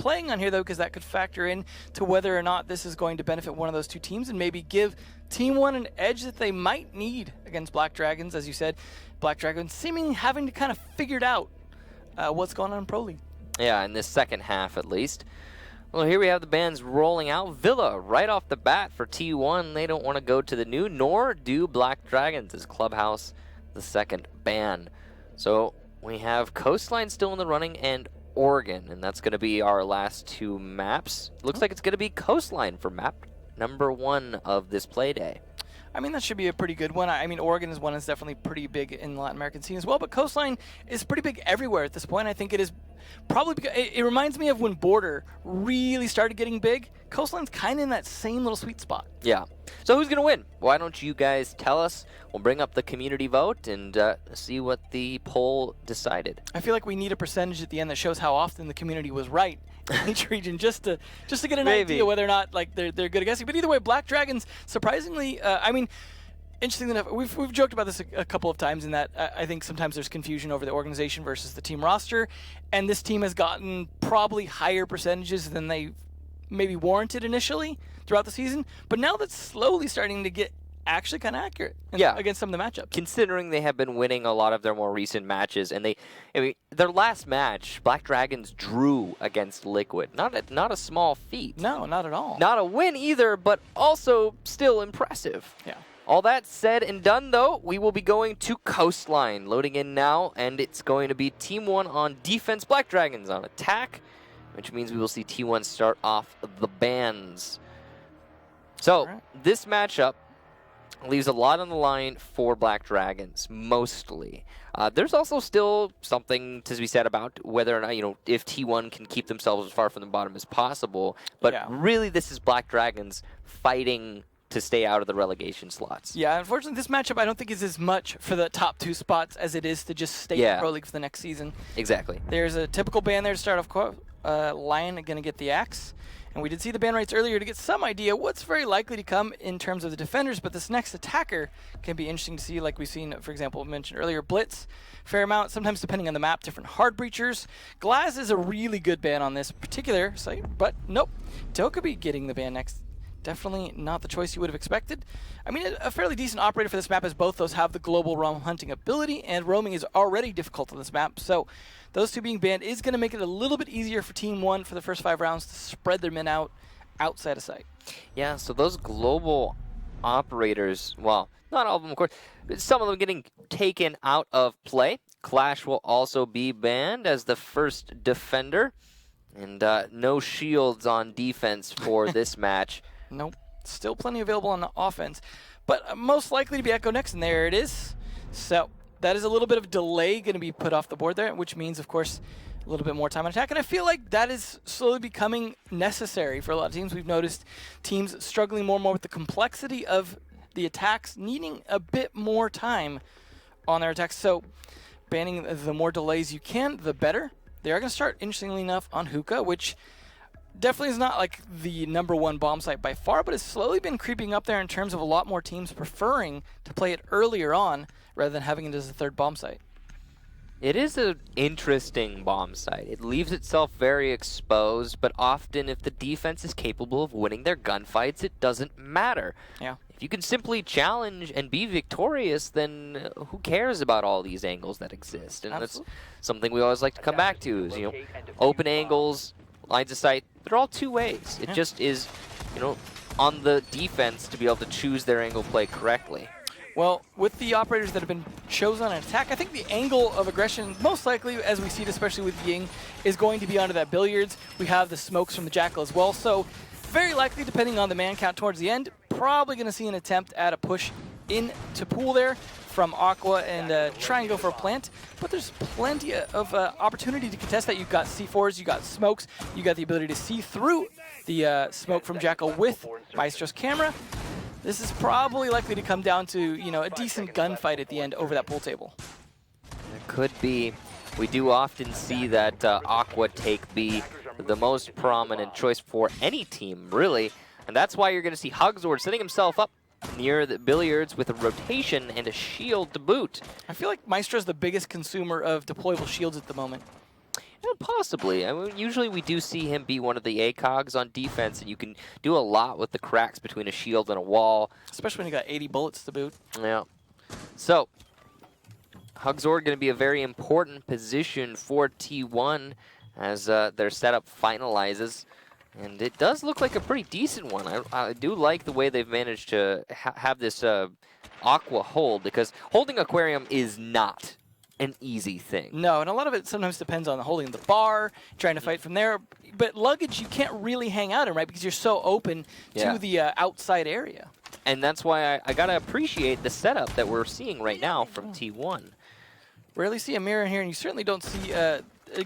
playing on here, though, because that could factor in to whether or not this is going to benefit one of those two teams and maybe give Team One an edge that they might need against Black Dragons. As you said, Black Dragons seemingly having to kind of figured out what's going on in Pro League. Yeah, in this second half at least. Well, here we have the bans rolling out. Villa right off the bat for T1. They don't want to go to the new, nor do Black Dragons as Clubhouse the second ban. So we have Coastline still in the running and Oregon, and that's going to be our last two maps. Looks like it's going to be Coastline for map number 1 of this play day. I mean, that should be a pretty good one. I mean, Oregon is one that's definitely pretty big in the Latin American scene as well, but Coastline is pretty big everywhere at this point. I think it is probably because it reminds me of when Border really started getting big. Coastline's kind of in that same little sweet spot. Yeah. So who's going to win? Why don't you guys tell us? We'll bring up the community vote and see what the poll decided. I feel like we need a percentage at the end that shows how often the community was right in each region, just to get an idea whether or not like they're good at guessing. But either way, Black Dragons, surprisingly, I mean, interesting enough, we've joked about this a couple of times in that I think sometimes there's confusion over the organization versus the team roster, and this team has gotten probably higher percentages than they maybe warranted initially throughout the season. But now that's slowly starting to get actually kind of accurate against some of the matchups. Considering they have been winning a lot of their more recent matches, and their last match, Black Dragons drew against Liquid. Not a small feat. No, not at all. Not a win either, but also still impressive. Yeah. All that said and done, though, we will be going to Coastline. Loading in now, and it's going to be Team 1 on defense, Black Dragons on attack, which means we will see T1 start off the bans. So, this matchup leaves a lot on the line for Black Dragons, mostly. There's also still something to be said about whether or not, if T1 can keep themselves as far from the bottom as possible. But really, this is Black Dragons fighting to stay out of the relegation slots. Yeah, unfortunately, this matchup I don't think is as much for the top 2 spots as it is to just stay in Pro League for the next season. Exactly. There's a typical ban there to start off. Lion going to get the axe. And we did see the ban rates earlier to get some idea what's very likely to come in terms of the defenders, but this next attacker can be interesting to see, like we've seen, for example, mentioned earlier, Blitz, fair amount, sometimes depending on the map, different hard breachers. Glass is a really good ban on this particular site, but nope. Tokabi getting the ban next. Definitely not the choice you would have expected. I mean, a fairly decent operator for this map, as both those have the global roam hunting ability, and roaming is already difficult on this map. So those two being banned is going to make it a little bit easier for Team 1 for the first 5 rounds to spread their men out outside of sight. Yeah, so those global operators, well, not all of them, of course, but some of them getting taken out of play. Clash will also be banned as the first defender, and no shields on defense for this match. Nope. Still plenty available on the offense. But most likely to be Echo next, and there it is. So that is a little bit of delay going to be put off the board there, which means, of course, a little bit more time on attack. And I feel like that is slowly becoming necessary for a lot of teams. We've noticed teams struggling more and more with the complexity of the attacks, needing a bit more time on their attacks. So banning the more delays you can, the better. They are going to start, interestingly enough, on Hookah, which definitely is not like the #1 bomb site by far, but it's slowly been creeping up there in terms of a lot more teams preferring to play it earlier on rather than having it as a third bomb site. It is an interesting bomb site. It leaves itself very exposed, but often if the defense is capable of winning their gunfights, it doesn't matter. Yeah. If you can simply challenge and be victorious, then who cares about all these angles that exist? And Absolutely. That's something we always like to come back to is, open angles, lines of sight, they're all two ways. It just is, on the defense to be able to choose their angle play correctly. Well, with the operators that have been chosen on attack, I think the angle of aggression, most likely, as we see it, especially with Ying, is going to be onto that billiards. We have the smokes from the Jackal as well, so very likely, depending on the man count towards the end, probably going to see an attempt at a push into pool there from Aqua and try and go for a plant. But there's plenty of opportunity to contest that. You've got C4s, you've got smokes, you got the ability to see through the smoke from Jackal with Maestro's camera. This is probably likely to come down to, a decent gunfight at the end over that pool table. It could be. We do often see that Aqua take the most prominent choice for any team, really. And that's why you're going to see Hugzord setting himself up near the billiards with a rotation and a shield to boot. I feel like Maestro's the biggest consumer of deployable shields at the moment. Yeah, possibly. I mean, usually we do see him be one of the ACOGs on defense, and you can do a lot with the cracks between a shield and a wall. Especially when you got 80 bullets to boot. Yeah. So, Hugzord going to be a very important position for T1 as their setup finalizes. And it does look like a pretty decent one. I do like the way they've managed to have this Aqua hold, because holding Aquarium is not an easy thing. No, and a lot of it sometimes depends on holding the bar, trying to fight from there. But luggage, you can't really hang out in, right? Because you're so open to the outside area. And that's why I got to appreciate the setup that we're seeing right now from T1. Rarely see a mirror in here, and you certainly don't see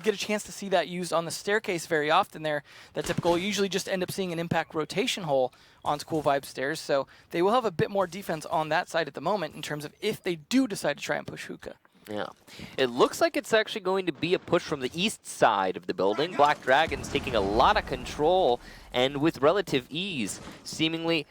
get a chance to see that used on the staircase very often there. That typical, you usually just end up seeing an impact rotation hole on School Vibe stairs. So they will have a bit more defense on that side at the moment in terms of if they do decide to try and push Hookah. Yeah. It looks like it's actually going to be a push from the east side of the building. Black Dragons taking a lot of control and with relative ease. Seemingly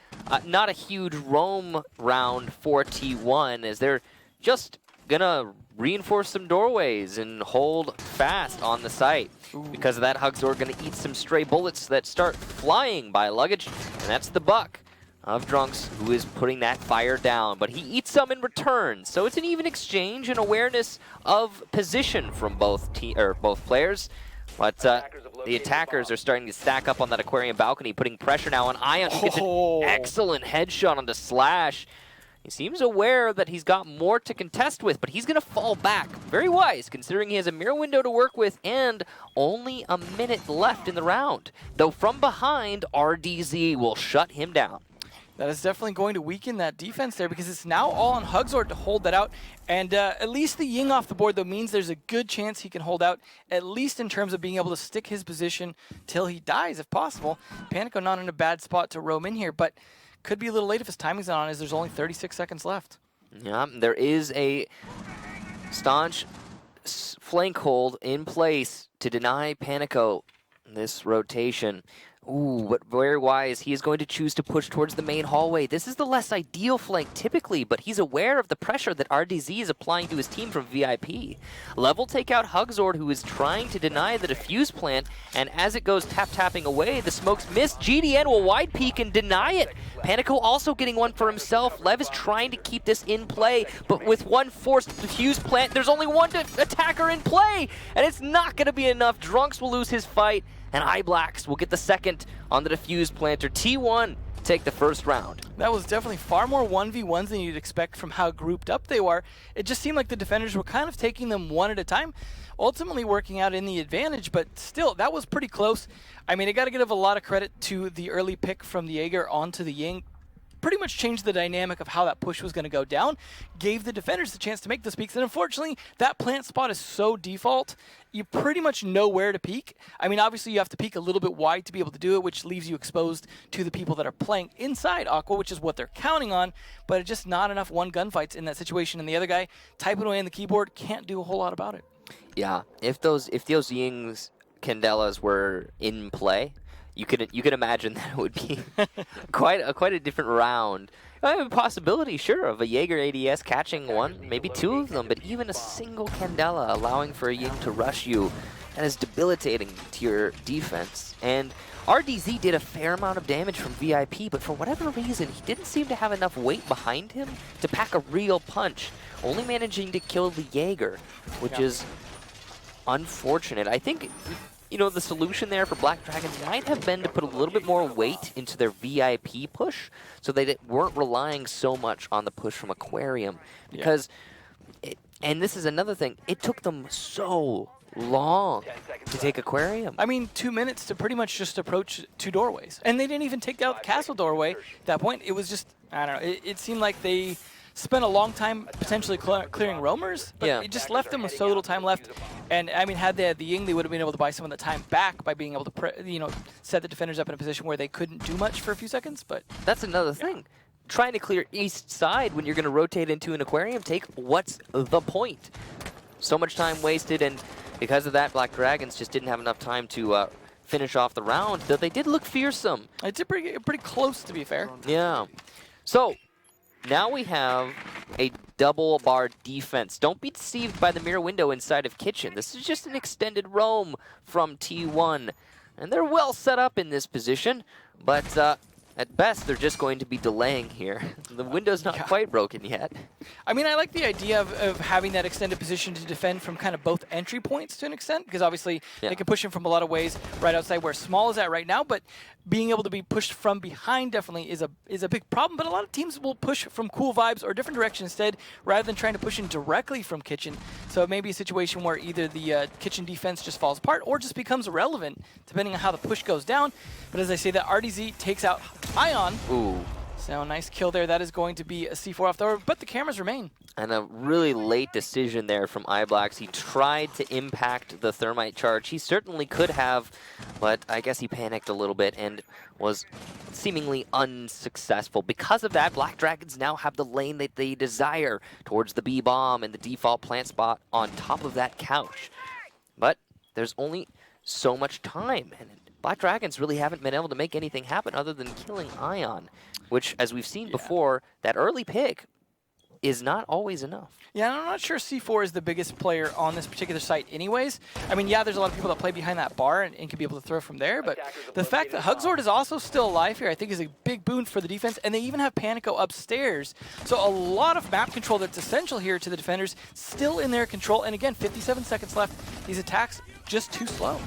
not a huge roam round for T1 as they're just going to reinforce some doorways and hold fast on the site. Because of that, Hugzord going to eat some stray bullets that start flying by luggage. And that's the buck of Drunks, who is putting that fire down, but he eats some in return. So it's an even exchange and awareness of position from both players. But the attackers are starting to stack up on that Aquarium balcony, putting pressure now on Ion, who gets an excellent headshot onto Slash. He seems aware that he's got more to contest with, but he's going to fall back. Very wise, considering he has a mirror window to work with and only a minute left in the round. Though from behind, RDZ will shut him down. That is definitely going to weaken that defense there, because it's now all on Hugzord to hold that out. And at least the Ying off the board, though, means there's a good chance he can hold out, at least in terms of being able to stick his position till he dies, if possible. Panico not in a bad spot to roam in here, but could be a little late if his timing's not on, as there's only 36 seconds left. Yeah, there is a staunch flank hold in place to deny Panico this rotation. Ooh, but very wise. He is going to choose to push towards the main hallway. This is the less ideal flank typically, but he's aware of the pressure that RDZ is applying to his team from VIP. Level take out Hugzord, who is trying to deny the defuse plant, and as it goes tap-tapping away, the smokes miss. GDN will wide peek and deny it. Panico also getting one for himself. Lev is trying to keep this in play, but with one forced defuse plant, there's only one attacker in play, and it's not going to be enough. Drunks will lose his fight, and iBlacks will get the second on the defuse planter. T1 take the first round. That was definitely far more 1v1s than you'd expect from how grouped up they were. It just seemed like the defenders were kind of taking them one at a time, ultimately working out in the advantage, but still, that was pretty close. I mean, I got to give a lot of credit to the early pick from the Jaeger onto the Ying. Pretty much changed the dynamic of how that push was going to go down, gave the defenders the chance to make those peaks, and unfortunately, that plant spot is so default, you pretty much know where to peek. I mean, obviously, you have to peek a little bit wide to be able to do it, which leaves you exposed to the people that are playing inside Aqua, which is what they're counting on, but it's just not enough one gunfights in that situation, and the other guy typing away on the keyboard can't do a whole lot about it. Yeah, if those Ying's Candelas were in play, you could imagine that it would be quite a different round. I have a possibility, sure, of a Jaeger ADS catching one, maybe two of them, but even a single Candela allowing for a Ying to rush you, that is debilitating to your defense. And RDZ did a fair amount of damage from VIP, but for whatever reason, he didn't seem to have enough weight behind him to pack a real punch, only managing to kill the Jaeger, which is unfortunate. I think, you know, the solution there for Black Dragons might have been to put a little bit more weight into their VIP push so they weren't relying so much on the push from Aquarium. Because, and this is another thing, it took them so long to take Aquarium. I mean, 2 minutes to pretty much just approach two doorways. And they didn't even take out the castle doorway at that point. It was just, I don't know, it seemed like they spent a long time potentially clearing roamers, but it just left them with so little time left. And I mean, had they had the Ying, they would have been able to buy some of the time back by being able to, set the defenders up in a position where they couldn't do much for a few seconds. But that's another thing. Trying to clear east side when you're going to rotate into an Aquarium take, what's the point? So much time wasted, and because of that, Black Dragons just didn't have enough time to finish off the round, though they did look fearsome. It's pretty close, to be fair. Yeah. So now we have a double bar defense. Don't be deceived by the mirror window inside of Kitchen. This is just an extended roam from T1. And they're well set up in this position, but at best, they're just going to be delaying here. The window's not quite broken yet. I mean, I like the idea of having that extended position to defend from kind of both entry points to an extent, because obviously they can push him from a lot of ways right outside where Small is at right now, but being able to be pushed from behind definitely is a big problem. But a lot of teams will push from cool vibes or different direction instead, rather than trying to push in directly from Kitchen. So it may be a situation where either the Kitchen defense just falls apart or just becomes irrelevant, depending on how the push goes down. But as I say, that RDZ takes out Ion. Ooh. So nice kill there. That is going to be a C4 off the over, but the cameras remain. And a really late decision there from iBlacks. He tried to impact the thermite charge. He certainly could have, but I guess he panicked a little bit and was seemingly unsuccessful. Because of that, Black Dragons now have the lane that they desire towards the B-bomb and the default plant spot on top of that couch. But there's only so much time, and Black Dragons really haven't been able to make anything happen other than killing Ion, which, as we've seen before, that early pick is not always enough. Yeah, and I'm not sure C4 is the biggest player on this particular site anyways. I mean, yeah, there's a lot of people that play behind that bar and can be able to throw from there, but the fact that Hugzord is also still alive here, I think, is a big boon for the defense, and they even have Panico upstairs. So a lot of map control that's essential here to the defenders, still in their control, and again, 57 seconds left. These attacks just too slow.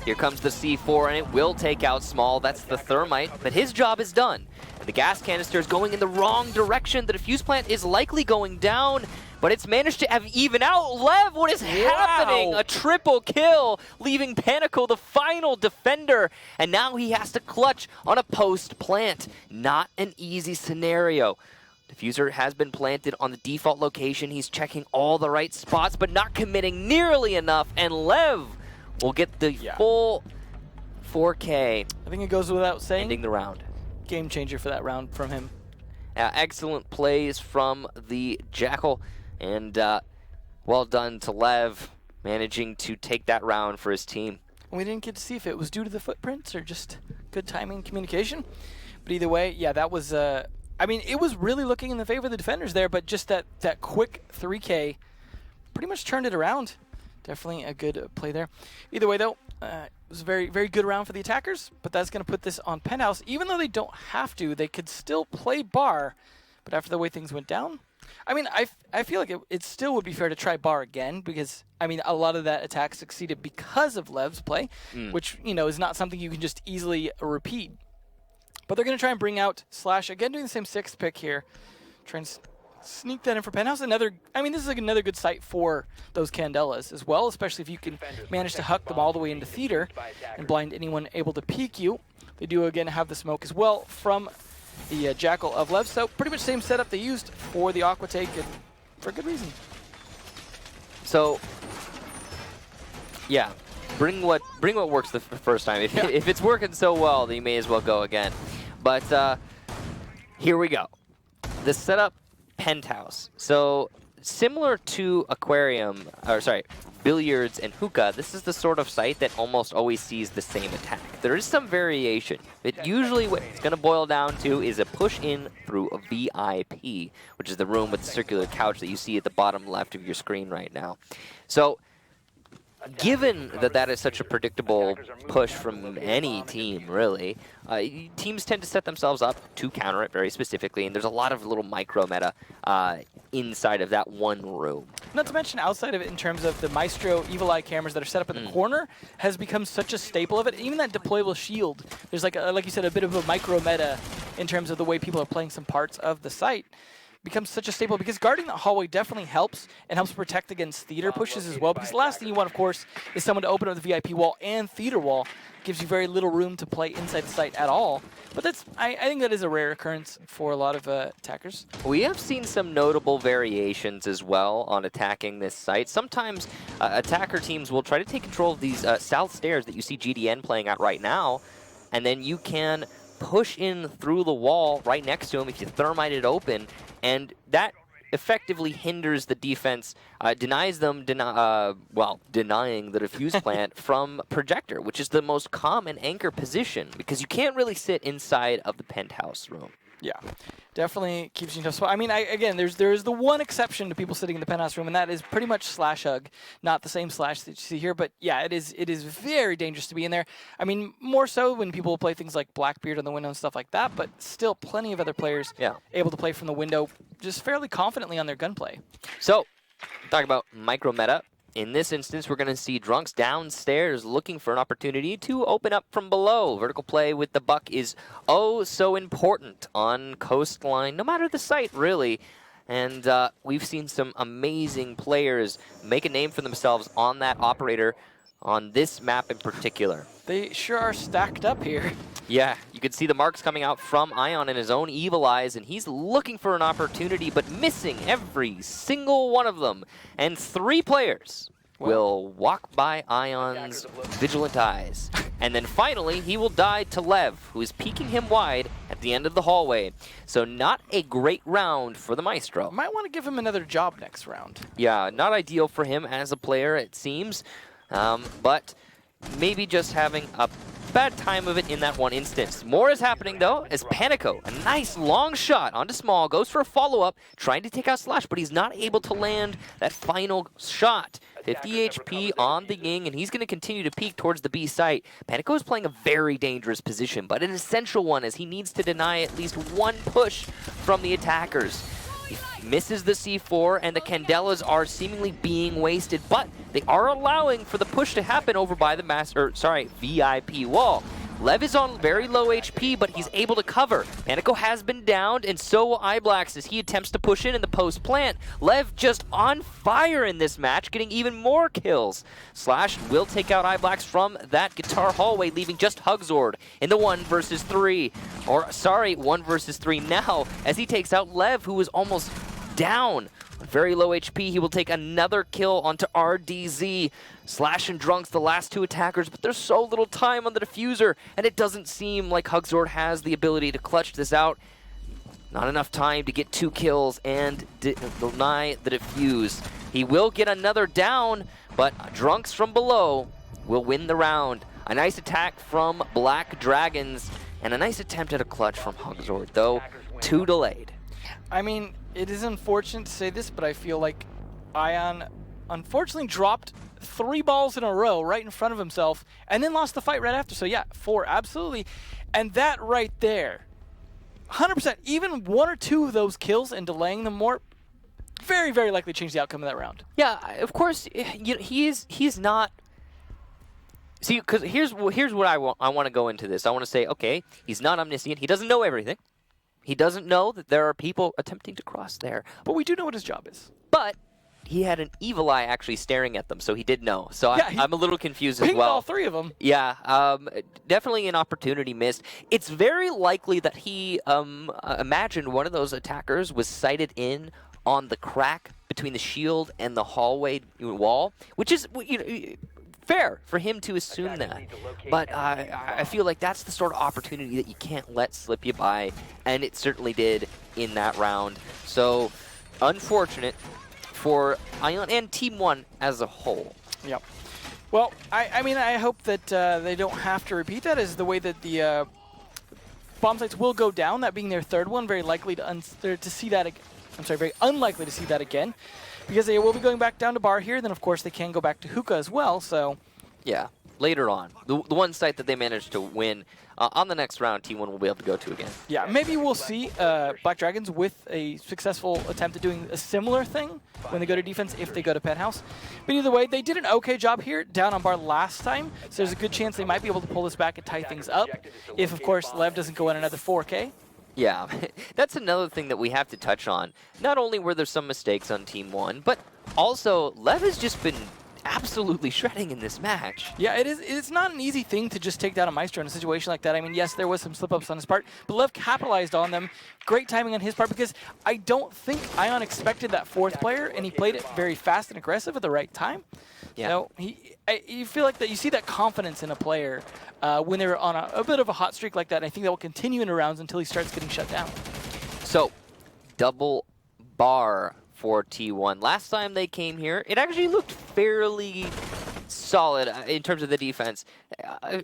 Here comes the C4, and it will take out Small. That's the thermite, but his job is done. And the gas canister is going in the wrong direction. The defuse plant is likely going down, but it's managed to have even out. Lev, what is happening? A triple kill, leaving Panico the final defender, and now he has to clutch on a post plant. Not an easy scenario. Diffuser has been planted on the default location. He's checking all the right spots, but not committing nearly enough, and Lev will get the full 4K. I think it goes without saying. Ending the round. Game changer for that round from him. Excellent plays from the Jackal, and well done to Lev, managing to take that round for his team. We didn't get to see if it was due to the footprints or just good timing and communication. But either way, yeah, that was, I mean, it was really looking in the favor of the defenders there, but just that quick 3K pretty much turned it around. Definitely a good play there. Either way, though, it was a very, very good round for the attackers, but that's going to put this on Penthouse. Even though they don't have to, they could still play bar, but after the way things went down, I mean, I feel like it still would be fair to try bar again, because, I mean, a lot of that attack succeeded because of Lev's play, which, you know, is not something you can just easily repeat. But they're going to try and bring out Slash, again doing the same 6th pick here, trying to sneak that in for Penthouse. I mean, this is like another good site for those Candelas as well, especially if you can manage to huck them all the way into theater and blind anyone able to peek you. They do, again, have the smoke as well from the Jackal of Lev, so pretty much same setup they used for the Aqua take, and for a good reason. So, yeah, bring what works the first time. If it's working so well, then you may as well go again. But here we go. The setup, Penthouse. So similar to aquarium, or sorry, billiards and hookah, this is the sort of site that almost always sees the same attack. There is some variation, but usually what it's going to boil down to is a push in through a VIP, which is the room with the circular couch that you see at the bottom left of your screen right now. So given that that is such a predictable push from any team, really, teams tend to set themselves up to counter it very specifically, and there's a lot of little micro meta inside of that one room. Not to mention, outside of it, in terms of the Maestro Evil Eye cameras that are set up in the corner, has become such a staple of it. Even that deployable shield, there's like you said, a bit of a micro meta in terms of the way people are playing some parts of the site. Becomes such a staple because guarding the hallway definitely helps and helps protect against theater pushes as well, because the last thing you want, of course, is someone to open up the VIP wall and theater wall. Gives you very little room to play inside the site at all. But that's I think that is a rare occurrence for a lot of attackers. We have seen some notable variations as well on attacking this site. Sometimes attacker teams will try to take control of these south stairs that you see GDN playing at right now, and then you can push in through the wall right next to him if you thermite it open, and that effectively hinders the defense, denies them, denying the defuse plant from projector, which is the most common anchor position, because you can't really sit inside of the penthouse room. Yeah, definitely keeps you in a tough spot. I mean, again, there's the one exception to people sitting in the penthouse room, and that is pretty much slash hug, not the same slash that you see here. But yeah, it is very dangerous to be in there. I mean, more so when people play things like Blackbeard on the window and stuff like that. But still, plenty of other players able to play from the window, just fairly confidently on their gunplay. So, talk about micro meta. In this instance, we're going to see Drunks downstairs looking for an opportunity to open up from below. Vertical play with the buck is oh so important on Coastline, no matter the site, really. And we've seen some amazing players make a name for themselves on that operator on this map in particular. They sure are stacked up here. Yeah, you can see the marks coming out from Ion in his own evil eyes, and he's looking for an opportunity, but missing every single one of them. And 3 players will walk by Ion's vigilant eyes. And then finally, he will die to Lev, who is peeking him wide at the end of the hallway. So not a great round for the Maestro. Might want to give him another job next round. Yeah, not ideal for him as a player, it seems. But maybe just having a bad time of it in that one instance. More is happening, though, as Panico, a nice long shot onto Small, goes for a follow-up, trying to take out Slash, but he's not able to land that final shot. 50 HP on the Ying, and he's going to continue to peek towards the B site. Panico is playing a very dangerous position, but an essential one, as he needs to deny at least one push from the attackers. He misses the C4, and the Candelas are seemingly being wasted, but they are allowing for the push to happen over by the VIP wall. Lev is on very low HP, but he's able to cover. Panico has been downed, and so will Iblax as he attempts to push in the post plant. Lev just on fire in this match, getting even more kills. Slash will take out Iblax from that guitar hallway, leaving just Hugzord in the 1 versus 3. Or, sorry, 1 versus 3 now, as he takes out Lev, who is almost down. Very low HP, he will take another kill onto RDZ. Slash and Drunks, the last 2 attackers, but there's so little time on the diffuser, and it doesn't seem like Hugzord has the ability to clutch this out. Not enough time to get 2 kills and deny the diffuse. He will get another down, but Drunks from below will win the round. A nice attack from Black Dragons, and a nice attempt at a clutch from Hugzord, though 2 delayed. I mean, it is unfortunate to say this, but I feel like Ion unfortunately dropped 3 balls in a row right in front of himself and then lost the fight right after. So yeah, 4, absolutely. And that right there, 100%, even 1 or 2 of those kills and delaying them more, very, very likely change the outcome of that round. Yeah, of course, he's not... See, because here's what I want to go into this. I want to say, okay, he's not omniscient. He doesn't know everything. He doesn't know that there are people attempting to cross there. But we do know what his job is. But he had an evil eye actually staring at them, so he did know. So yeah, I'm a little confused as pinged well. all 3 of them. Yeah, definitely an opportunity missed. It's very likely that he imagined one of those attackers was sighted in on the crack between the shield and the hallway wall, which is, you know, fair for him to assume that, but I feel like that's the sort of opportunity that you can't let slip you by, and it certainly did in that round. So, unfortunate for Ion and Team 1 as a whole. Yep. Well, I mean, I hope that they don't have to repeat that, as the way that the bomb sites will go down, that being their 3rd one, very likely to see that again. I'm sorry, very unlikely to see that again, because they will be going back down to Bar here. Then, of course, they can go back to Hookah as well. So, yeah, later on, the one site that they managed to win on the next round, Team 1 will be able to go to again. Yeah, maybe we'll see Black Dragons with a successful attempt at doing a similar thing when they go to defense, if they go to Penthouse. But either way, they did an okay job here down on Bar last time, so there's a good chance they might be able to pull this back and tie things up if, of course, Lev doesn't go in another 4K. Yeah, that's another thing that we have to touch on. Not only were there some mistakes on Team 1, but also Lev has just been absolutely shredding in this match. Yeah, it is. It's not an easy thing to just take down a Maestro in a situation like that. I mean, yes, there was some slip-ups on his part, but Lev capitalized on them. Great timing on his part, because I don't think Ion expected that 4th player, and he played it very fast and aggressive at the right time. Yeah. So you feel like that you see that confidence in a player when they're on a bit of a hot streak like that, and I think that will continue in the rounds until he starts getting shut down. So, double bar for T1. Last time they came here, it actually looked fairly solid in terms of the defense.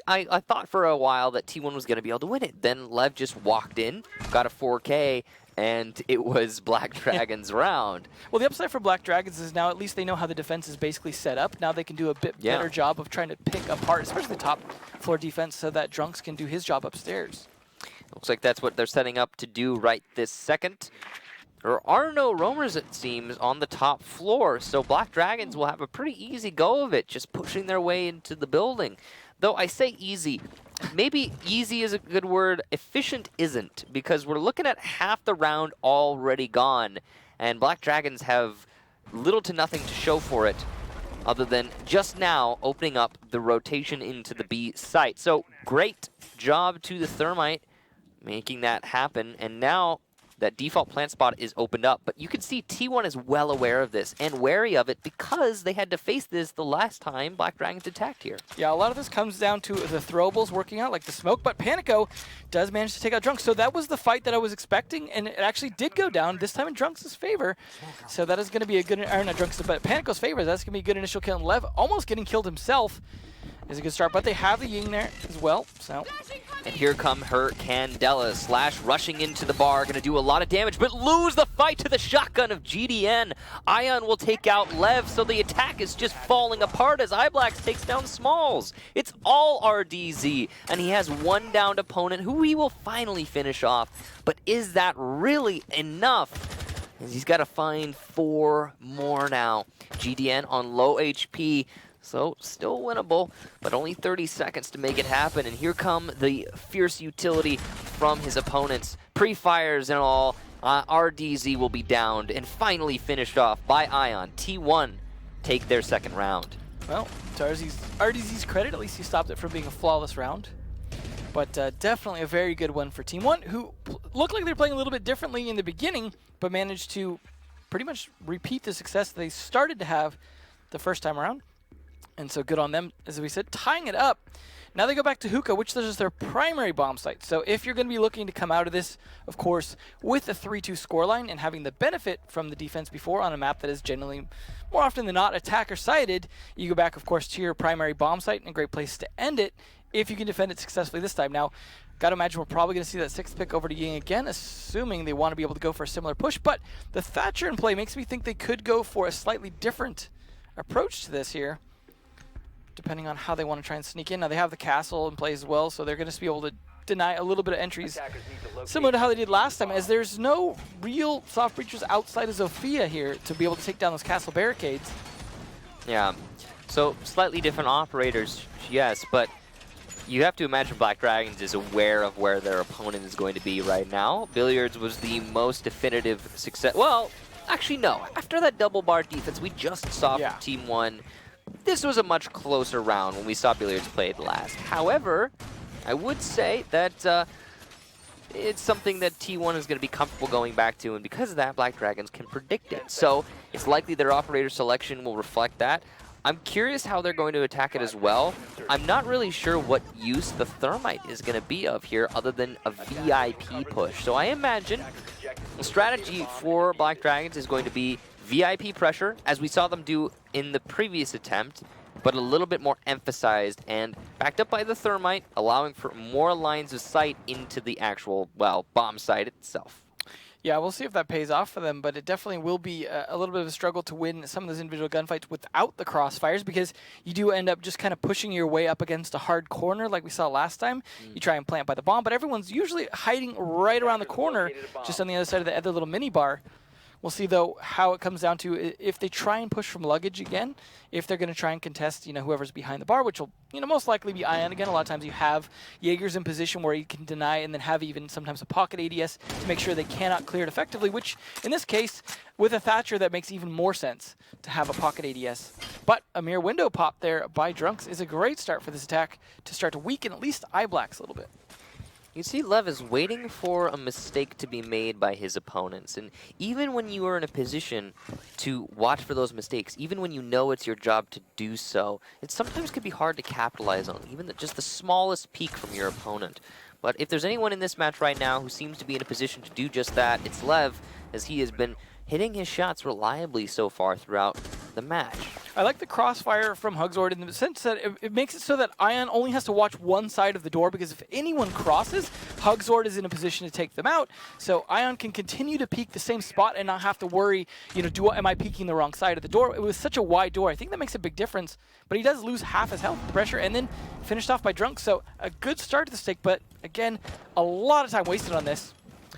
I thought for a while that T1 was going to be able to win it. Then Lev just walked in, got a 4K, and it was Black Dragon's round. Well, the upside for Black Dragons is now at least they know how the defense is basically set up. Now they can do a bit better job of trying to pick apart, especially the top floor defense, so that Drunks can do his job upstairs. Looks like that's what they're setting up to do right this second. There are no roamers, it seems, on the top floor, so Black Dragons will have a pretty easy go of it, just pushing their way into the building. Though I say easy, maybe easy is a good word, efficient isn't, because we're looking at half the round already gone, and Black Dragons have little to nothing to show for it, other than just now opening up the rotation into the B site. So great job to the Thermite making that happen, and now that default plant spot is opened up, but you can see T1 is well aware of this and wary of it because they had to face this the last time Black Dragons attacked here. Yeah, a lot of this comes down to the throwables working out, like the smoke, but Panico does manage to take out Drunks. So that was the fight that I was expecting, and it actually did go down, this time in Drunks' favor. So that is going to be a good, or not Drunks, but Panico's favor. That's going to be a good initial kill. And Lev almost getting killed himself is a good start, but they have the Ying there as well, so. And here come her Candela. Slash rushing into the bar, gonna do a lot of damage, but lose the fight to the shotgun of GDN. Ion will take out Lev, so the attack is just falling apart as iBlacks takes down Smalls. It's all RDZ, and he has one downed opponent who he will finally finish off. But is that really enough? He's gotta find 4 more now. GDN on low HP. So, still winnable, but only 30 seconds to make it happen. And here come the fierce utility from his opponents. Pre-fires and all, RDZ will be downed and finally finished off by Ion. T1 take their second round. Well, to RDZ's credit, at least he stopped it from being a flawless round. But definitely a very good one for Team 1, who looked like they were playing a little bit differently in the beginning, but managed to pretty much repeat the success they started to have the first time around. And so good on them, as we said, tying it up. Now they go back to Hookah, which is their primary bomb site. So if you're going to be looking to come out of this, of course, with a 3-2 scoreline and having the benefit from the defense before on a map that is generally, more often than not, attacker-sided, you go back, of course, to your primary bomb site and a great place to end it if you can defend it successfully this time. Now, got to imagine we're probably going to see that 6th pick over to Ying again, assuming they want to be able to go for a similar push. But the Thatcher in play makes me think they could go for a slightly different approach to this here, depending on how they want to try and sneak in. Now they have the castle in play as well, so they're going to be able to deny a little bit of entries, similar to how they did last time, as there's no real soft breachers outside of Zofia here to be able to take down those castle barricades. Yeah, so slightly different operators, yes, but you have to imagine Black Dragons is aware of where their opponent is going to be right now. Billiards was the most definitive success. Well, actually no. After that double bar defense we just saw from Team 1, this was a much closer round when we saw Billiards played last. However, I would say that it's something that T1 is going to be comfortable going back to, and because of that, Black Dragons can predict it. So it's likely their operator selection will reflect that. I'm curious how they're going to attack it as well. I'm not really sure what use the Thermite is going to be of here other than a VIP push. So I imagine the strategy for Black Dragons is going to be VIP pressure, as we saw them do in the previous attempt, but a little bit more emphasized and backed up by the Thermite, allowing for more lines of sight into the actual, well, bomb site itself. Yeah, we'll see if that pays off for them, but it definitely will be a little bit of a struggle to win some of those individual gunfights without the crossfires, because you do end up just kind of pushing your way up against a hard corner like we saw last time. You try and plant by the bomb, but everyone's usually hiding right around the corner, just on the other side of the other little mini bar. We'll see, though, how it comes down to if they try and push from luggage again, if they're going to try and contest, whoever's behind the bar, which will, most likely be Ion again. A lot of times you have Jaegers in position where you can deny and then have even sometimes a pocket ADS to make sure they cannot clear it effectively, which in this case, with a Thatcher, that makes even more sense to have a pocket ADS. But a mere window pop there by Drunks is a great start for this attack to start to weaken at least iBlacks a little bit. You see, Lev is waiting for a mistake to be made by his opponents, and even when you are in a position to watch for those mistakes, even when you know it's your job to do so, it sometimes can be hard to capitalize on, even just the smallest peak from your opponent. But if there's anyone in this match right now who seems to be in a position to do just that, it's Lev, as he has been hitting his shots reliably so far throughout the match. I like the crossfire from Hugzord in the sense that it makes it so that Ion only has to watch one side of the door, because if anyone crosses, Hugzord is in a position to take them out. So Ion can continue to peek the same spot and not have to worry, am I peeking the wrong side of the door? It was such a wide door. I think that makes a big difference. But he does lose half his health pressure and then finished off by Drunk. So a good start to the stake, but again, a lot of time wasted on this.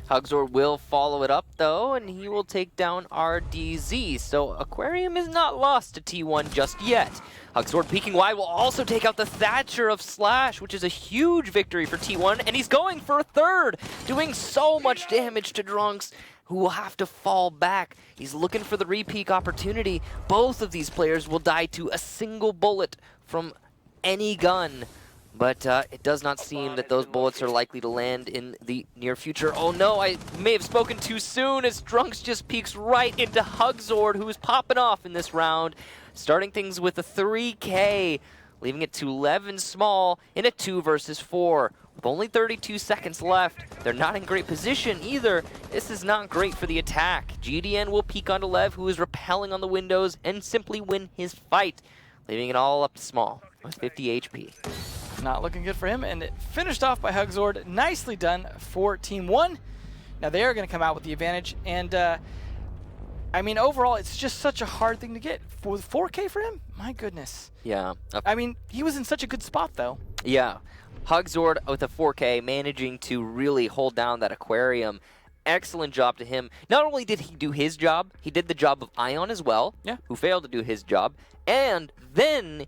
Hugzord will follow it up, though, and he will take down RDZ. So Aquarium is not lost to T1 just yet. Hugzord peeking wide will also take out the Thatcher of Slash, which is a huge victory for T1, and he's going for a third, doing so much damage to Drunks, who will have to fall back. He's looking for the repeak opportunity. Both of these players will die to a single bullet from any gun. But it does not seem that those bullets are likely to land in the near future. Oh no, I may have spoken too soon, as Drunks just peeks right into Hugzord, who is popping off in this round. Starting things with a 3K, leaving it to 11 small in a 2 versus 4. With only 32 seconds left, they're not in great position either. This is not great for the attack. GDN will peek onto Lev, who is repelling on the windows, and simply win his fight, leaving it all up to small with 50 HP. Not looking good for him, and it finished off by Hugzord. Nicely done for Team 1. Now they are going to come out with the advantage, and I mean, overall, it's just such a hard thing to get. With 4K for him? My goodness. Yeah. I mean, he was in such a good spot, though. Yeah. Hugzord with a 4K, managing to really hold down that Aquarium. Excellent job to him. Not only did he do his job, he did the job of Ion as well, who failed to do his job, and then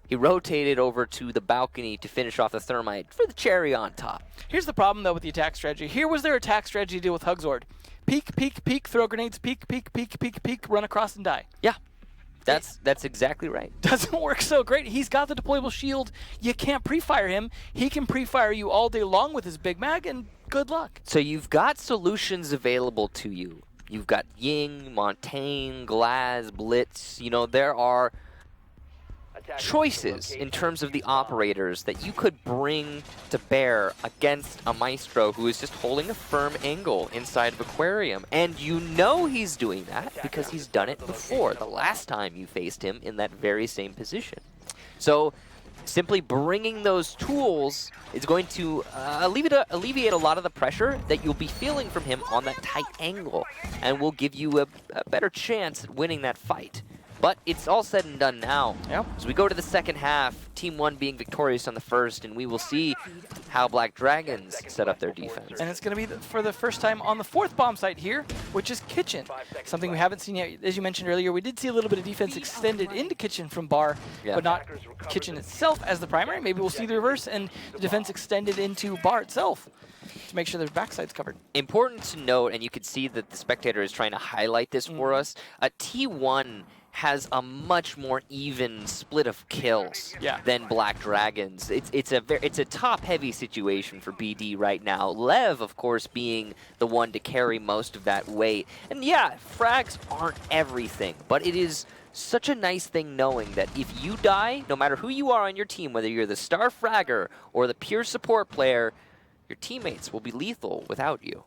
he rotated over to the balcony to finish off the Thermite for the cherry on top. Here's the problem, though, with the attack strategy. Here was their attack strategy to deal with Hugzord. Peek, peek, peek, throw grenades, peek, peek, peek, peek, peek, run across and die. Yeah, that's exactly right. Doesn't work so great. He's got the deployable shield. You can't pre-fire him. He can pre-fire you all day long with his big mag, and good luck. So you've got solutions available to you. You've got Ying, Montaigne, Glaz, Blitz. There are choices in terms of the operators that you could bring to bear against a Maestro who is just holding a firm angle inside of Aquarium. And he's doing that because he's done it before, the last time you faced him in that very same position. So simply bringing those tools is going to alleviate a lot of the pressure that you'll be feeling from him on that tight angle, and will give you a better chance at winning that fight. But it's all said and done now. Yep. As we go to the second half, Team 1 being victorious on the first, and we will see how Black Dragons set up their defense. And it's going to be for the first time on the 4th bomb site here, which is Kitchen. Something we haven't seen yet. As you mentioned earlier, we did see a little bit of defense extended into Kitchen from Bar, but not Kitchen itself as the primary. Maybe we'll see the reverse, and the defense extended into Bar itself to make sure their backside's covered. Important to note, and you can see that the spectator is trying to highlight this for us, T1 has a much more even split of kills than Black Dragons. It's a top-heavy situation for BD right now. Lev, of course, being the one to carry most of that weight. And yeah, frags aren't everything, but it is such a nice thing knowing that if you die, no matter who you are on your team, whether you're the star fragger or the pure support player, your teammates will be lethal without you.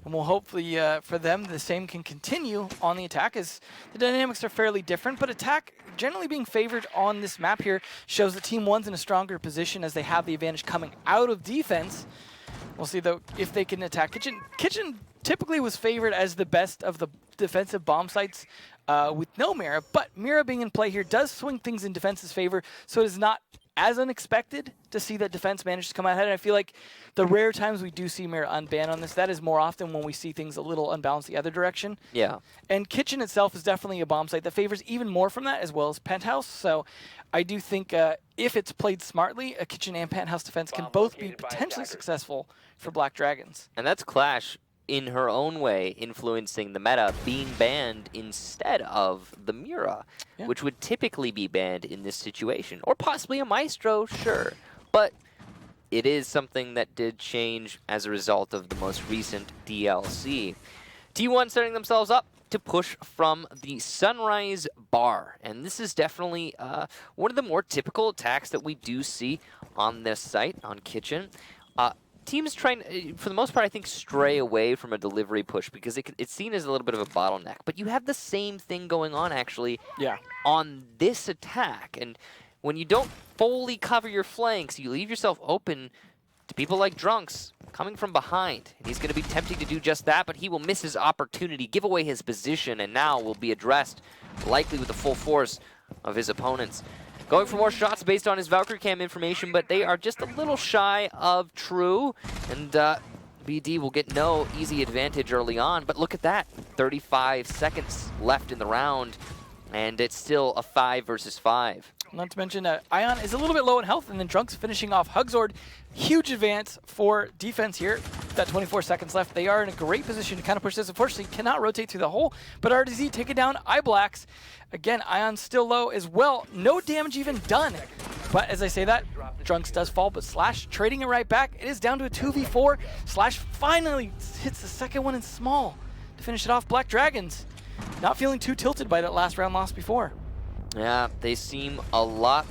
And we'll hopefully, for them, the same can continue on the attack, as the dynamics are fairly different. But attack generally being favored on this map here shows that Team 1's in a stronger position as they have the advantage coming out of defense. We'll see, though, if they can attack Kitchen. Kitchen typically was favored as the best of the defensive bomb sites with no Mira, but Mira being in play here does swing things in defense's favor, so it is not as unexpected to see that defense manage to come out ahead. And I feel like the rare times we do see Mira unbanned on this, that is more often when we see things a little unbalanced the other direction. Yeah. And Kitchen itself is definitely a bomb site that favors even more from that, as well as Penthouse. So I do think if it's played smartly, a Kitchen and Penthouse defense can both be potentially successful for Black Dragons. And that's Clash in her own way influencing the meta, being banned instead of the Mira, which would typically be banned in this situation. Or possibly a Maestro, sure. But it is something that did change as a result of the most recent DLC. T1 setting themselves up to push from the Sunrise Bar. And this is definitely one of the more typical attacks that we do see on this site, on Kitchen. teams trying, for the most part, I think, stray away from a delivery push because it's seen as a little bit of a bottleneck. But you have the same thing going on, actually, on this attack. And when you don't fully cover your flanks, you leave yourself open to people like Drunks coming from behind. And he's going to be tempting to do just that, but he will miss his opportunity, give away his position, and now will be addressed, likely with the full force of his opponents. Going for more shots based on his Valkyrie cam information, but they are just a little shy of true. And BD will get no easy advantage early on. But look at that, 35 seconds left in the round, and it's still a 5 versus 5. Not to mention, Ion is a little bit low in health, and then Drunks finishing off Hugzord. Huge advance for defense here. That 24 seconds left. They are in a great position to kind of push this. Unfortunately, cannot rotate through the hole, but RDZ taking down iBlacks. Again, Ion still low as well. No damage even done. But as I say that, Drunks does fall, but Slash trading it right back. It is down to a 2v4. Slash finally hits the second one in small to finish it off. Black Dragons not feeling too tilted by that last round loss before. Yeah, they seem a lot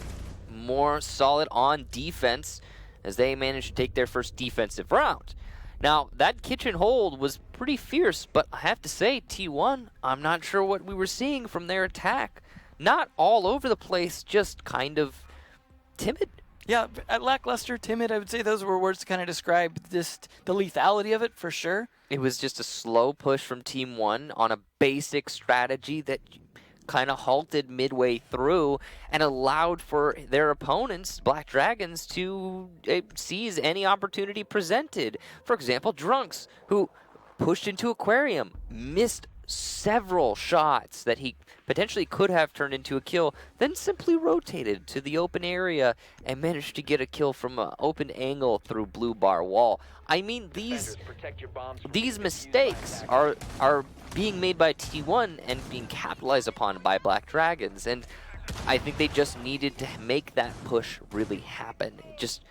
more solid on defense as they managed to take their first defensive round. Now, that kitchen hold was pretty fierce, but I have to say, T1, I'm not sure what we were seeing from their attack. Not all over the place, just kind of timid. Yeah, lackluster, timid, I would say those were words to kind of describe this, the lethality of it, for sure. It was just a slow push from Team 1 on a basic strategy that kind of halted midway through and allowed for their opponents, Black Dragons, to seize any opportunity presented. For example, Drunks, who pushed into Aquarium, missed several shots that he potentially could have turned into a kill, then simply rotated to the open area and managed to get a kill from an open angle through blue bar wall. I mean, these mistakes are being made by T1 and being capitalized upon by Black Dragons, and I think they just needed to make that push really happen. It just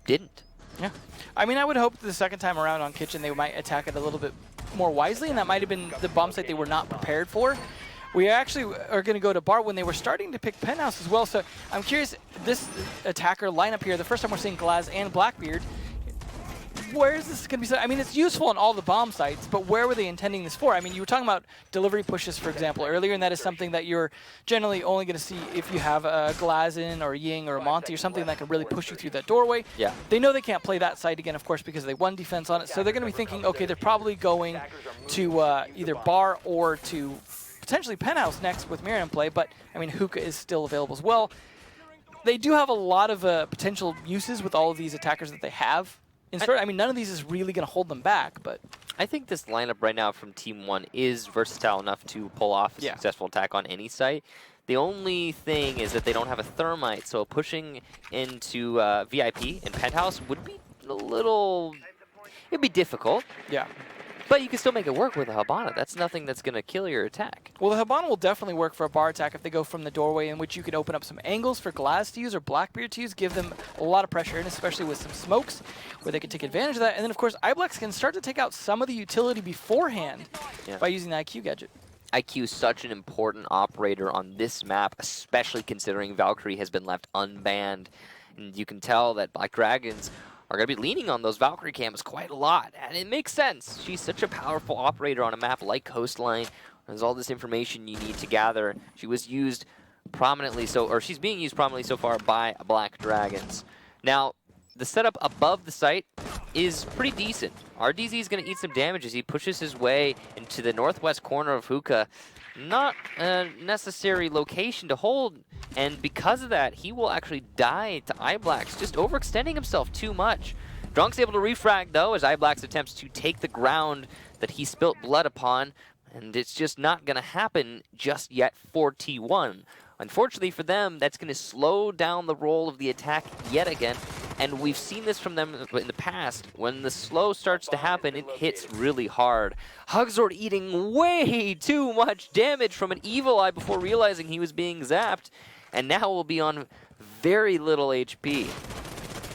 didn't. Yeah. I mean, I would hope the second time around on Kitchen they might attack it a little bit more wisely, and that might have been the bomb site they were not prepared for. We actually are going to go to Bar when they were starting to pick Penthouse as well, so I'm curious, this attacker lineup here, the first time we're seeing Glaz and Blackbeard, where is this going to be? I mean, it's useful on all the bomb sites, but where were they intending this for? I mean, you were talking about delivery pushes, for example, earlier, and that is something that you're generally only going to see if you have a Glazin or a Ying or a Monty or something that can really push you through that doorway. Yeah. They know they can't play that site again, of course, because they won defense on it, so they're going to be thinking, okay, they're probably going to either Bar or to potentially Penthouse next with Miriam play, but, I mean, Hookah is still available as well. They do have a lot of potential uses with all of these attackers that they have. I mean, none of these is really going to hold them back, but I think this lineup right now from Team 1 is versatile enough to pull off a successful attack on any site. The only thing is that they don't have a Thermite, so pushing into VIP and Penthouse would be it'd be difficult. Yeah. But you can still make it work with a Habana. That's nothing that's going to kill your attack. Well, the Habana will definitely work for a bar attack if they go from the doorway, in which you can open up some angles for Glaz to use or Blackbeard to use, give them a lot of pressure, and especially with some smokes, where they can take advantage of that. And then, of course, iBlacks can start to take out some of the utility beforehand by using the IQ gadget. IQ is such an important operator on this map, especially considering Valkyrie has been left unbanned. And you can tell that Black Dragons are going to be leaning on those Valkyrie cams quite a lot. And it makes sense. She's such a powerful operator on a map like Coastline. There's all this information you need to gather. She was used prominently, she's being used prominently so far by Black Dragons. Now, the setup above the site is pretty decent. RDZ is going to eat some damage as he pushes his way into the northwest corner of Hookah. Not a necessary location to hold, and because of that, he will actually die to iBlacks, just overextending himself too much. Drunk's able to refrag, though, as iBlacks attempts to take the ground that he spilt blood upon, and it's just not going to happen just yet for T1. Unfortunately for them, that's going to slow down the roll of the attack yet again, and we've seen this from them in the past. When the slow starts to happen, it hits really hard. Hugzord eating way too much damage from an Evil Eye before realizing he was being zapped, and now will be on very little HP.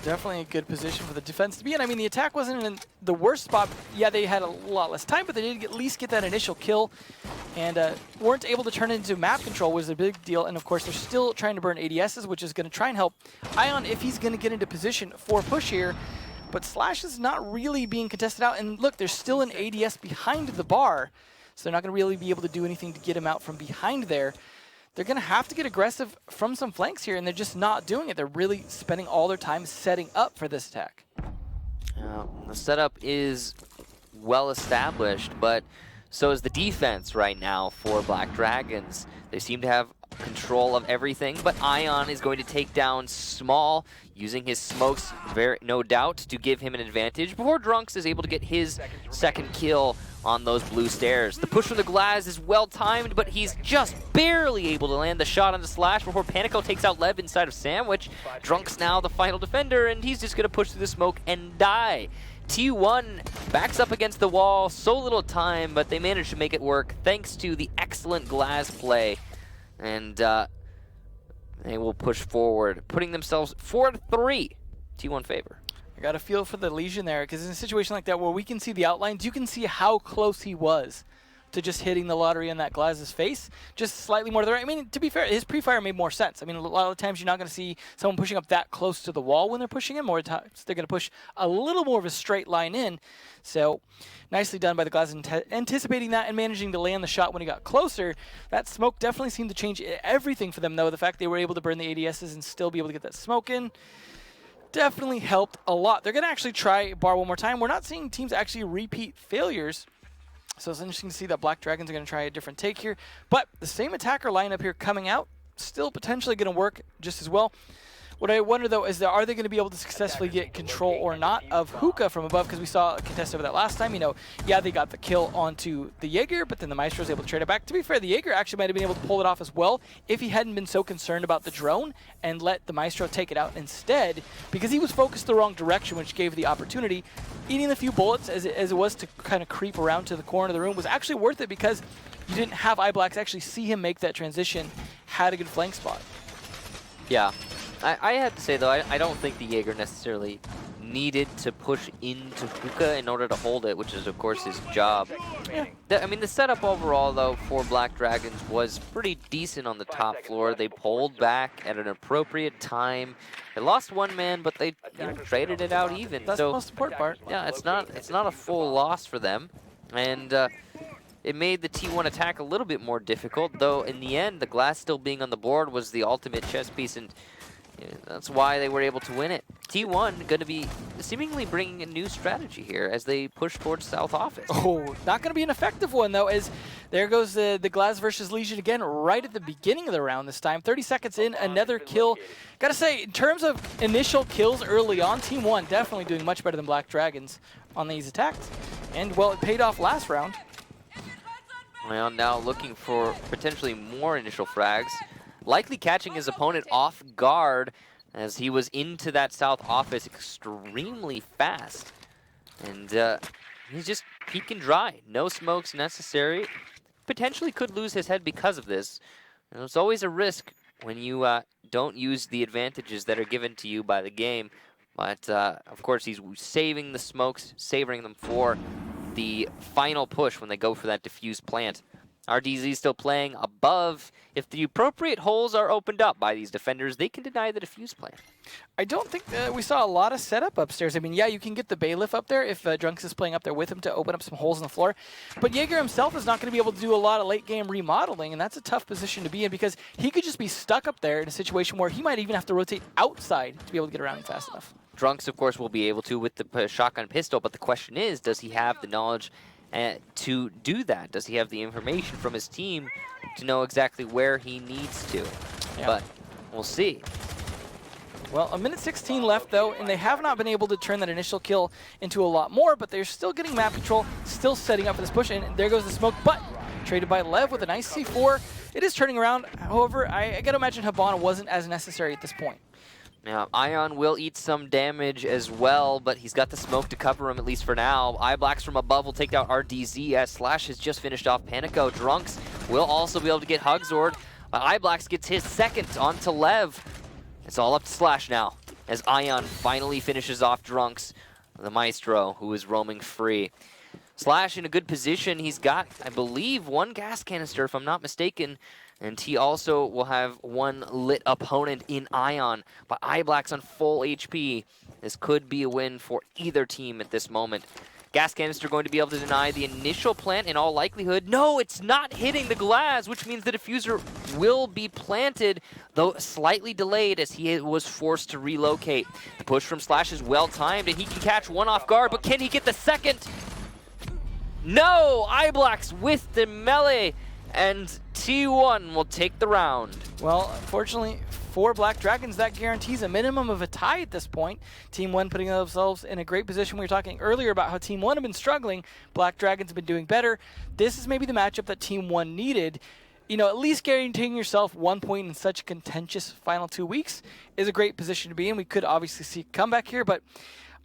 Definitely a good position for the defense to be in. I mean, the attack wasn't in the worst spot. Yeah, they had a lot less time, but they did at least get that initial kill, and weren't able to turn it into map control, was a big deal. And of course, they're still trying to burn ADSs, which is going to try and help Ion if he's going to get into position for push here. but Slash is not really being contested out. And look, there's still an ADS behind the bar, so they're not going to really be able to do anything to get him out from behind there. They're going to have to get aggressive from some flanks here, and they're just not doing it. They're really spending all their time setting up for this attack. The setup is well established, but so is the defense right now for Black Dragons. They seem to have control of everything, but Ion is going to take down Small, using his smokes, no doubt, to give him an advantage before Drunks is able to get his second kill on those blue stairs. The push from the Glaz is well timed, but he's just barely able to land the shot on the Slash before Panico takes out Lev inside of Sandwich. Drunks now the final defender, and he's just going to push through the smoke and die. T1 backs up against the wall, so little time, but they managed to make it work thanks to the excellent Glaz play. And they will push forward, putting themselves 4-3, T1 favor. I got a feel for the Legion there, because in a situation like that where we can see the outlines, you can see how close he was to just hitting the lottery on that Glaz's face, just slightly more to the right. I mean, to be fair, his pre-fire made more sense. I mean, a lot of times you're not going to see someone pushing up that close to the wall when they're pushing him. More times they're going to push a little more of a straight line in. So nicely done by the Glaz, anticipating that and managing to land the shot when he got closer. That smoke definitely seemed to change everything for them, though. The fact they were able to burn the ADSs and still be able to get that smoke in definitely helped a lot. They're going to actually try bar one more time. We're not seeing teams actually repeat failures. So it's interesting to see that Black Dragons are going to try a different take here. But the same attacker lineup here coming out, still potentially going to work just as well. What I wonder, though, is that are they going to be able to successfully get control or not of Hookah from above? Because we saw a contest over that last time. You know, yeah, they got the kill onto the Jaeger, but then the Maestro was able to trade it back. To be fair, the Jaeger actually might have been able to pull it off as well if he hadn't been so concerned about the drone and let the Maestro take it out instead, because he was focused the wrong direction, which gave the opportunity. Eating a few bullets as it was to kind of creep around to the corner of the room was actually worth it, because you didn't have iBlacks actually see him make that transition, had a good flank spot. Yeah. I have to say, though, I don't think the Jaeger necessarily needed to push into Hookah in order to hold it, which is, of course, his job. Yeah. I mean, the setup overall, though, for Black Dragons was pretty decent on the top floor. They pulled back at an appropriate time. They lost one man, but they traded it out even. That's the most important part. Yeah, it's not a full loss for them. And it made the T1 attack a little bit more difficult, though in the end, the Glass still being on the board was the ultimate chess piece, and that's why they were able to win it. T1 going to be seemingly bringing a new strategy here as they push towards South Office. Oh, not going to be an effective one, though, as there goes the Glaz versus Legion again right at the beginning of the round this time. 30 seconds in, another kill. Got to say, in terms of initial kills early on, Team 1 definitely doing much better than Black Dragons on these attacks. And, well, it paid off last round. Well, now looking for potentially more initial frags. Likely catching his opponent off guard as he was into that South Office extremely fast. And he's just peek and dry. No smokes necessary. Potentially could lose his head because of this. And it's always a risk when you don't use the advantages that are given to you by the game. But, of course, he's saving the smokes, savoring them for the final push when they go for that diffuse plant. RDZ still playing above. If the appropriate holes are opened up by these defenders, they can deny the diffuse plant. I don't think we saw a lot of setup upstairs. I mean, yeah, you can get the bailiff up there if Drunks is playing up there with him to open up some holes in the floor. But Jaeger himself is not going to be able to do a lot of late-game remodeling, and that's a tough position to be in because he could just be stuck up there in a situation where he might even have to rotate outside to be able to get around fast enough. Drunks, of course, will be able to with the shotgun pistol, but the question is, does he have the knowledge to do that? Does he have the information from his team to know exactly where he needs to? Yeah. But we'll see. Well, a minute 16 left, though, and they have not been able to turn that initial kill into a lot more, but they're still getting map control, still setting up for this push, and there goes the smoke, but traded by Lev with a nice C4. It is turning around. However, I got to imagine Habana wasn't as necessary at this point. Now, Ion will eat some damage as well, but he's got the smoke to cover him, at least for now. iBlacks from above will take out RDZ as Slash has just finished off Panico. Drunks will also be able to get Hugzord. iBlacks gets his second onto Lev. It's all up to Slash now, as Ion finally finishes off Drunks, the Maestro, who is roaming free. Slash in a good position. He's got, I believe, one gas canister, if I'm not mistaken. And he also will have one lit opponent in Ion, but iBlack's on full HP. This could be a win for either team at this moment. Gas Canister going to be able to deny the initial plant in all likelihood. No, it's not hitting the glass, which means the diffuser will be planted, though slightly delayed as he was forced to relocate. The push from Slash is well timed, and he can catch one off guard, but can he get the second? No, iBlack's with the melee, and T1 will take the round. Well, unfortunately for Black Dragons, that guarantees a minimum of a tie at this point. Team 1 putting themselves in a great position. We were talking earlier about how Team 1 have been struggling. Black Dragons have been doing better. This is maybe the matchup that Team 1 needed. You know, at least guaranteeing yourself 1 point in such a contentious final 2 weeks is a great position to be in. We could obviously see a comeback here, but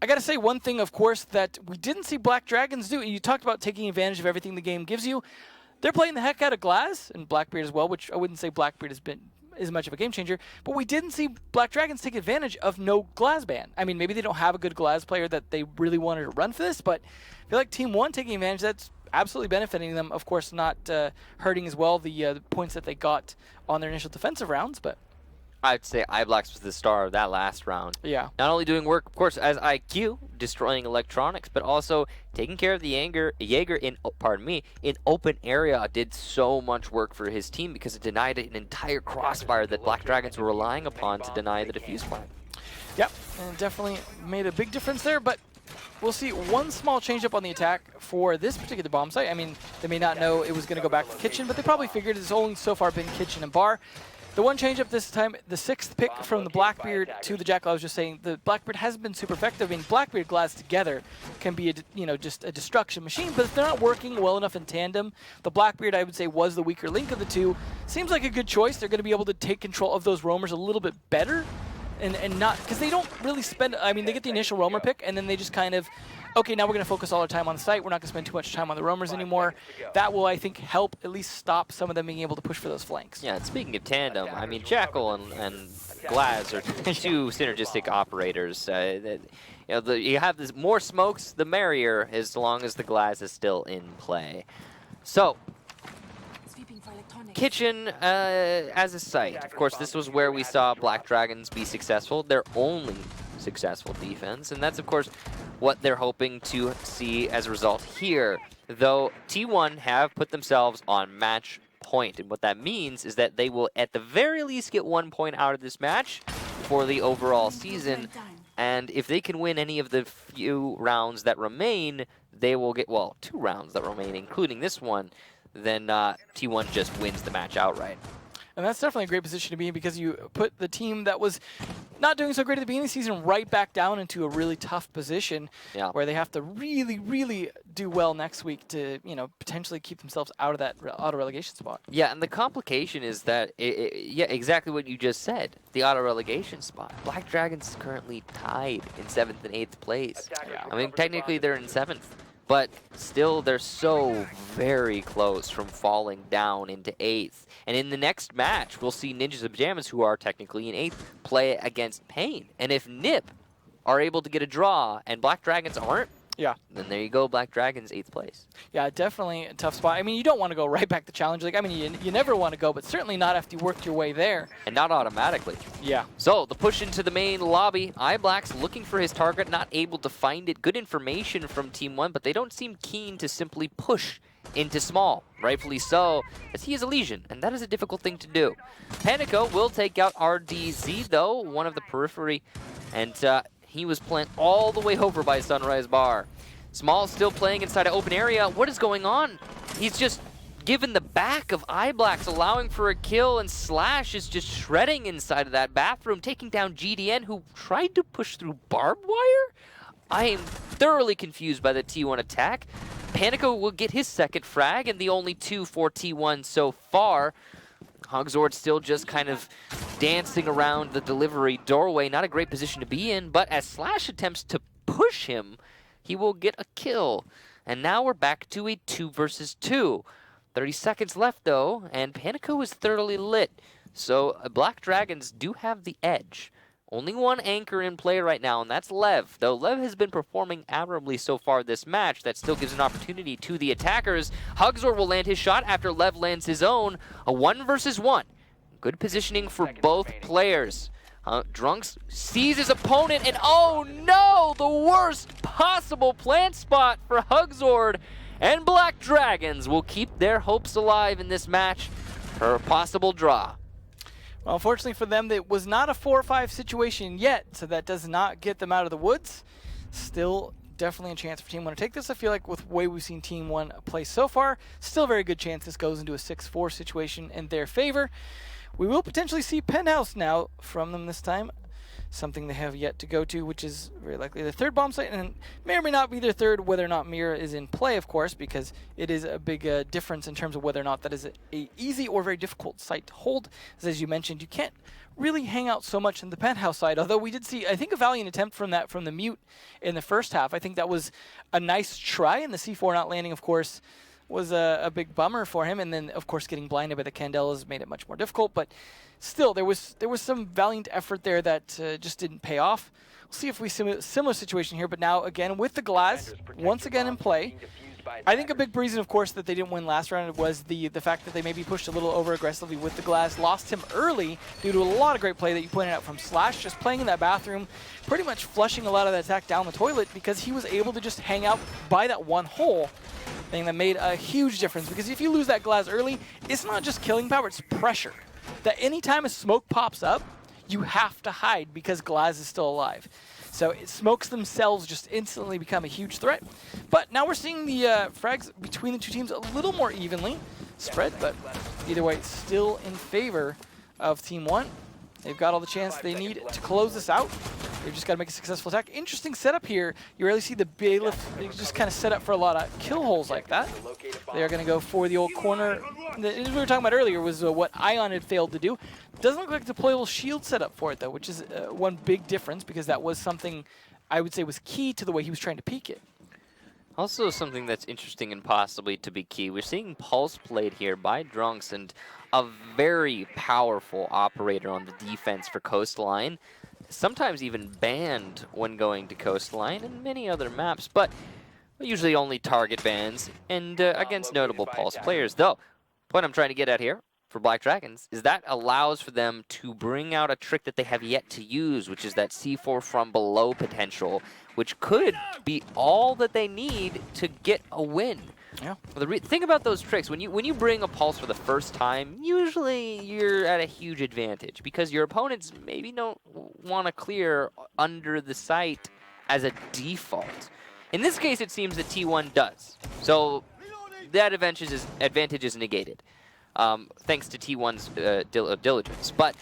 I got to say one thing, of course, that we didn't see Black Dragons do. You talked about taking advantage of everything the game gives you. They're playing the heck out of Glass, and Blackbeard as well, which I wouldn't say Blackbeard has been as much of a game changer, but we didn't see Black Dragons take advantage of no Glass ban. I mean, maybe they don't have a good Glass player that they really wanted to run for this, but I feel like Team 1 taking advantage, that's absolutely benefiting them. Of course, not hurting as well the points that they got on their initial defensive rounds, but I'd say iBlack's was the star of that last round. yeah. Not only doing work, of course, as IQ, destroying electronics, but also taking care of the Jaeger in open area did so much work for his team because it denied an entire crossfire that Black Dragons were relying upon to deny the defuse plant. Yep, and it definitely made a big difference there, but we'll see one small change up on the attack for this particular bomb site. I mean, they may not know it was going to go back to Kitchen, but they probably figured it's only so far been Kitchen and Bar. The one change up this time, the 6th pick from the Blackbeard to the Jackal, I was just saying, the Blackbeard hasn't been super effective. I mean, Blackbeard Glass together can be, just a destruction machine, but if they're not working well enough in tandem, the Blackbeard, I would say, was the weaker link of the two. Seems like a good choice. They're going to be able to take control of those roamers a little bit better, and not, because they don't really spend, I mean, they get the initial roamer pick, and then they just kind of, okay, now we're going to focus all our time on the site. We're not going to spend too much time on the roamers anymore. That will, I think, help at least stop some of them being able to push for those flanks. Yeah, and speaking of tandem, I mean, Jackal and Glaz are two synergistic operators. You have this more smokes, the merrier, as long as the Glaz is still in play. So, Kitchen as a site. Of course, this was where we saw Black Dragons be successful. Their only successful defense, and that's, of course, what they're hoping to see as a result here. Though T1 have put themselves on match point, and what that means is that they will at the very least get 1 point out of this match for the overall season, and if they can win any of the few rounds that remain, they will get, well, 2 rounds that remain, including this one, then T1 just wins the match outright. And that's definitely a great position to be in because you put the team that was not doing so great at the beginning of the season right back down into a really tough position where they have to really, really do well next week to, potentially keep themselves out of that auto-relegation spot. Yeah, and the complication is that, yeah, exactly what you just said, the auto-relegation spot. Black Dragons is currently tied in 7th and 8th place. Yeah. I mean, technically they're in 7th. But still, they're so very close from falling down into 8th. And in the next match, we'll see Ninjas of Pajamas, who are technically in 8th, play against Pain. And if Nip are able to get a draw and Black Dragons aren't, then there you go, Black Dragons, 8th place. Yeah, definitely a tough spot. I mean, you don't want to go right back to Challenge League. I mean, you never want to go, but certainly not after you worked your way there. And not automatically. Yeah. So, the push into the main lobby. iBlack's looking for his target, not able to find it. Good information from Team 1, but they don't seem keen to simply push into small. Rightfully so, as he is a Legion, and that is a difficult thing to do. Panico will take out RDZ, though, one of the periphery, and he was planned all the way over by Sunrise Bar. Small still playing inside an open area. What is going on? He's just given the back of iBlack's, allowing for a kill, and Slash is just shredding inside of that bathroom, taking down GDN, who tried to push through barbed wire? I am thoroughly confused by the T1 attack. Panico will get his 2nd frag, and the only 2 for T1 so far. Hogzord still just kind of dancing around the delivery doorway. Not a great position to be in, but as Slash attempts to push him, he will get a kill. And now we're back to a 2 versus 2. 30 seconds left, though, and Panico is thoroughly lit. So Black Dragons do have the edge. Only one anchor in play right now, and that's Lev. Though Lev has been performing admirably so far this match, that still gives an opportunity to the attackers. Hugzor will land his shot after Lev lands his own. A 1 versus 1. Good positioning for both players. Drunks sees his opponent, and oh no! The worst possible plant spot for Hugzord. And Black Dragons will keep their hopes alive in this match for a possible draw. Well, unfortunately for them, it was not a 4-5 situation yet, so that does not get them out of the woods. Still, definitely a chance for Team 1 to take this. I feel like with the way we've seen Team 1 play so far, still a very good chance this goes into a 6-4 situation in their favor. We will potentially see Penthouse now from them this time, something they have yet to go to, which is very likely the third bomb site, and may or may not be their third, whether or not Mira is in play, of course, because it is a big difference in terms of whether or not that is a easy or very difficult site to hold. As you mentioned, you can't really hang out so much in the Penthouse side, although we did see, I think, a valiant attempt from the Mute in the first half. I think that was a nice try, and the C4 not landing, of course, was a big bummer for him, and then of course getting blinded by the Candelas made it much more difficult, but still there was some valiant effort there that just didn't pay off. We'll see if we similar situation here, but now again with the Glass once again in play. I think a big reason, of course, that they didn't win last round was the fact that they maybe pushed a little over aggressively with the Glass, lost him early due to a lot of great play that you pointed out from Slash, just playing in that bathroom, pretty much flushing a lot of the attack down the toilet because he was able to just hang out by that one hole. Thing that made a huge difference, because if you lose that Glass early, it's not just killing power, it's pressure. That anytime a smoke pops up, you have to hide because Glass is still alive. So smokes themselves just instantly become a huge threat. But now we're seeing the frags between the two teams a little more evenly spread, but either way, it's still in favor of Team 1. They've got all the chance they need to close this out. They've just got to make a successful attack. Interesting setup here. You rarely see the Bailiff just kind of set up for a lot of kill holes like that. They are going to go for the old corner. As we were talking about earlier was what Ion had failed to do. Doesn't look like a deployable shield setup for it, though, which is one big difference, because that was something I would say was key to the way he was trying to peek it. Also something that's interesting and possibly to be key. We're seeing Pulse played here by Drunks, and a very powerful operator on the defense for Coastline. Sometimes even banned when going to Coastline and many other maps, but usually only target bans and against notable Pulse players. Though, what I'm trying to get at here for Black Dragons is that allows for them to bring out a trick that they have yet to use, which is that C4 from below potential, which could be all that they need to get a win. Yeah. Think about those tricks. When you bring a Pulse for the first time, usually you're at a huge advantage because your opponents maybe don't want to clear under the site as a default. In this case, it seems that T1 does. So that advantage is negated, thanks to T1's diligence. But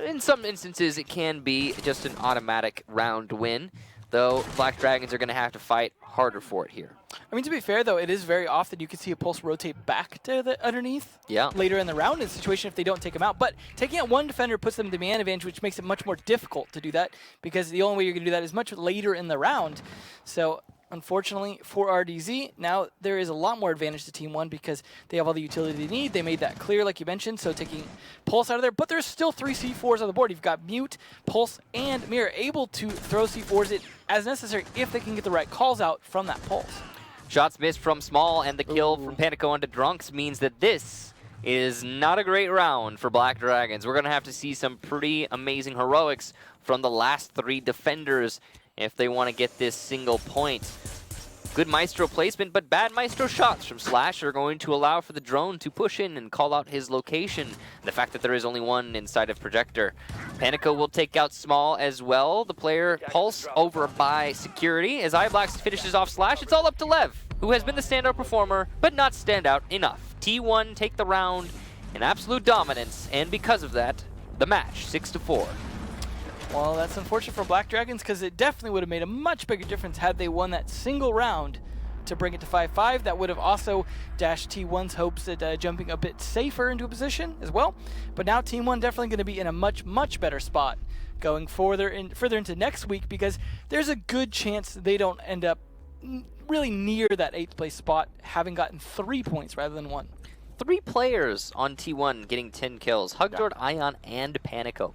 in some instances, it can be just an automatic round win, though Black Dragons are going to have to fight harder for it here. I mean, to be fair, though, it is very often you can see a Pulse rotate back to the underneath later in the round in a situation if they don't take him out. But taking out one defender puts them to man advantage, which makes it much more difficult to do that, because the only way you're going to do that is much later in the round. So unfortunately for RDZ, now there is a lot more advantage to Team 1 because they have all the utility they need. They made that clear, like you mentioned, so taking Pulse out of there. But there's still 3 C4s on the board. You've got Mute, Pulse, and Mirror able to throw C4s as necessary if they can get the right calls out from that Pulse. Shots missed from Small, and the kill from Panico onto Drunks means that this is not a great round for Black Dragons. We're going to have to see some pretty amazing heroics from the last 3 defenders if they want to get this single point. Good Maestro placement, but bad Maestro shots from Slash are going to allow for the drone to push in and call out his location. The fact that there is only one inside of Projector. Panico will take out Small as well. The player Pulse over by Security. As iBlax finishes off Slash, it's all up to Lev, who has been the standout performer, but not standout enough. T1 take the round in absolute dominance, and because of that, the match 6-4. Well, that's unfortunate for Black Dragons because it definitely would have made a much bigger difference had they won that single round to bring it to 5-5. That would have also dashed T1's hopes at jumping a bit safer into a position as well. But now Team 1 definitely going to be in a much, much better spot going further into next week, because there's a good chance they don't end up really near that 8th place spot, having gotten 3 points rather than 1. 3 players on T1 getting 10 kills. Hugdord, Ion, and Panico.